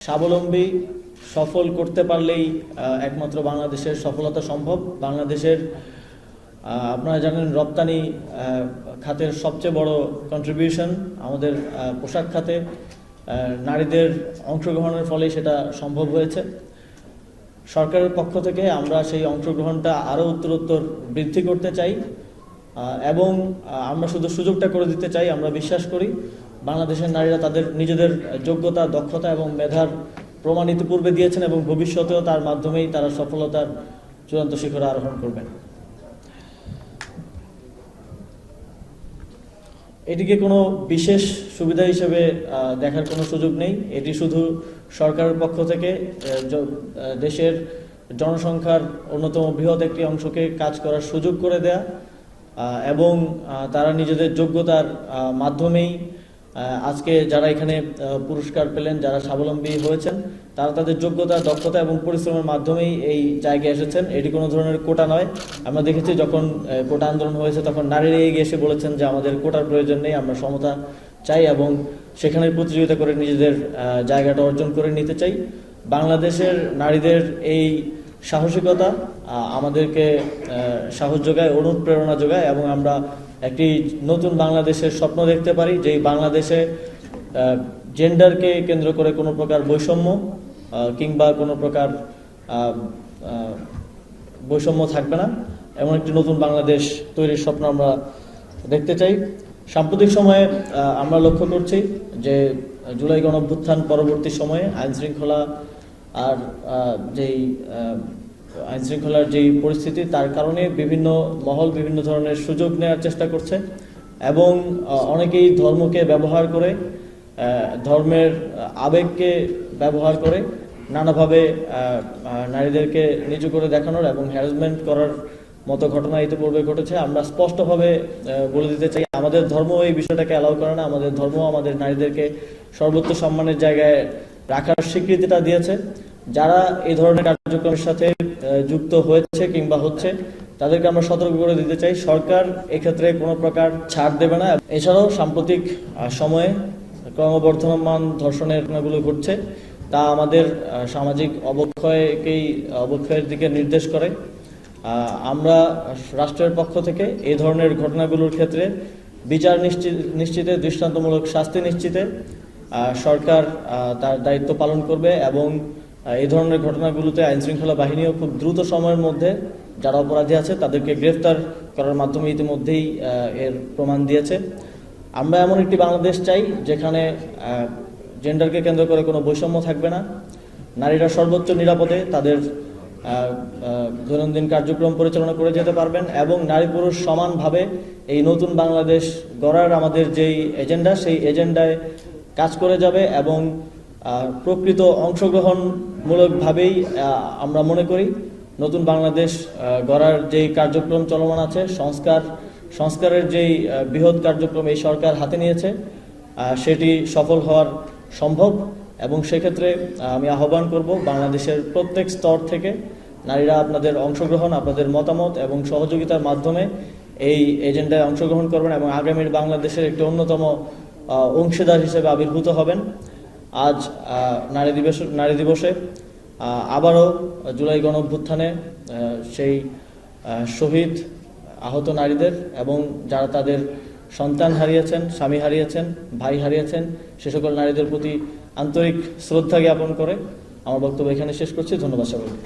স্বাবলম্বী সফল করতে পারলেই একমাত্র বাংলাদেশের সফলতা সম্ভব। বাংলাদেশের আপনারা জানেন রপ্তানি খাতের সবচেয়ে বড় কন্ট্রিবিউশন আমাদের পোশাক খাতে নারীদের অংশগ্রহণের ফলে সেটা সম্ভব হয়েছে। সরকারের পক্ষ থেকে আমরা সেই অংশগ্রহণটা আরও উত্তরোত্তর বৃদ্ধি করতে চাই এবং আমরা শুধু সুযোগটা করে দিতে চাই। আমরা বিশ্বাস করি বাংলাদেশের নারীরা তাদের নিজেদের যোগ্যতা, দক্ষতা এবং মেধার প্রমাণ ইতিপূর্বে দিয়েছেন এবং ভবিষ্যতেও তার মাধ্যমেই তারা সফলতার চূড়ান্ত শিখরে আরোহণ করবেন। এটিকে কোনো বিশেষ সুবিধা হিসেবে দেখার কোনো সুযোগ নেই। এটি শুধু সরকারের পক্ষ থেকে দেশের জনসংখ্যার অন্যতম বৃহৎ একটি অংশকে কাজ করার সুযোগ করে দেয়া এবং তারা নিজেদের যোগ্যতার মাধ্যমেই আজকে যারা এখানে পুরস্কার পেলেন, যারা স্বাবলম্বী হয়েছেন, তারা তাদের যোগ্যতা, দক্ষতা এবং পরিশ্রমের মাধ্যমেই এই জায়গায় এসেছেন। এটি কোনো ধরনের কোটা নয়। আমরা দেখেছি যখন কোটা আন্দোলন হয়েছে তখন নারীরা এগিয়ে এসে বলেছেন যে আমাদের কোটার প্রয়োজন নেই, আমরা সমতা চাই এবং সেখানে প্রতিযোগিতা করে নিজেদের জায়গাটা অর্জন করে নিতে চাই। বাংলাদেশের নারীদের এই সাহসিকতা আমাদেরকে সাহস যোগায়, অনুপ্রেরণা যোগায় এবং আমরা একটি নতুন বাংলাদেশের স্বপ্ন দেখতে পারি, যেই বাংলাদেশে জেন্ডারকে কেন্দ্র করে কোনো প্রকার বৈষম্য কিংবা কোনো প্রকার বৈষম্য থাকবে না। এমন একটি নতুন বাংলাদেশ তৈরির স্বপ্ন আমরা দেখতে চাই। সাম্প্রতিক সময়ে আমরা লক্ষ্য করছি যে জুলাই গণঅভ্যুত্থান পরবর্তী সময়ে আইনশৃঙ্খলা আর আইনশৃঙ্খলার যেই পরিস্থিতি, তার কারণে বিভিন্ন মহল বিভিন্ন ধরনের সুযোগ নেওয়ার চেষ্টা করছে এবং অনেকেই ধর্মকে ব্যবহার করে, ধর্মের আবেগকে ব্যবহার করে নানাভাবে নারীদেরকে নিচু করে দেখানোর এবং হ্যারাসমেন্ট করার মতো ঘটনা ইতিপূর্বে ঘটেছে। আমরা স্পষ্টভাবে বলে দিতে চাই আমাদের ধর্ম এই বিষয়টাকে অ্যালাউ করে না। আমাদের ধর্ম আমাদের নারীদেরকে সর্বোচ্চ সম্মানের জায়গায় রাখার স্বীকৃতিটা দিয়েছে। যারা এই ধরনের কার্যক্রমের সাথে যুক্ত হয়েছে কিংবা হচ্ছে তাদেরকে আমরা সতর্ক করে দিতে চাই, সরকার এক্ষেত্রে কোনো প্রকার ছাড় দেবে না। এছাড়াও সাম্প্রতিক সময়ে ক্রমবর্ধমান ধর্ষণের ঘটনাগুলো ঘটছে, তা আমাদের সামাজিক অবক্ষয়ের দিকে নির্দেশ করে। আমরা রাষ্ট্রের পক্ষ থেকে এই ধরনের ঘটনাগুলোর ক্ষেত্রে বিচার নিশ্চিতে, দৃষ্টান্তমূলক শাস্তি নিশ্চিতে সরকার তার দায়িত্ব পালন করবে এবং এই ধরনের ঘটনাগুলোতে আইনশৃঙ্খলা বাহিনীও খুব দ্রুত সময়ের মধ্যে যারা অপরাধী আছে তাদেরকে গ্রেফতার করার মাধ্যমে ইতিমধ্যেই এর প্রমাণ দিয়েছে। আমরা এমন একটি বাংলাদেশ চাই যেখানে জেন্ডারকে কেন্দ্র করে কোনো বৈষম্য থাকবে না, নারীরা সর্বোচ্চ নিরাপদে তাদের দৈনন্দিন কার্যক্রম পরিচালনা করে যেতে পারবেন এবং নারী পুরুষ সমানভাবে এই নতুন বাংলাদেশ গড়ার আমাদের যেই এজেন্ডা, সেই এজেন্ডায় কাজ করে যাবে এবং প্রকৃত অংশগ্রহণমূলকভাবেই আমরা মনে করি নতুন বাংলাদেশ গড়ার যেই কার্যক্রম চলমান আছে, সংস্কারের যেই বৃহৎ কার্যক্রম এই সরকার হাতে নিয়েছে, সেটি সফল হওয়ার সম্ভব। এবং সেক্ষেত্রে আমি আহ্বান করব বাংলাদেশের প্রত্যেক স্তর থেকে নারীরা আপনাদের অংশগ্রহণ, আপনাদের মতামত এবং সহযোগিতার মাধ্যমে এই এজেন্ডায় অংশগ্রহণ করবেন এবং আগামীর বাংলাদেশের একটি অন্যতম অংশীদার হিসেবে আবির্ভূত হবেন। আজ নারী দিবসে আবারও জুলাই গণঅভ্যুত্থানে সেই শহীদ আহত নারীদের এবং যারা তাদের সন্তান হারিয়েছেন, স্বামী হারিয়েছেন, ভাই হারিয়েছেন, সে সকল নারীদের প্রতি আন্তরিক শ্রদ্ধা জ্ঞাপন করে আমার বক্তব্য এখানে শেষ করছি। ধন্যবাদ সবাইকে।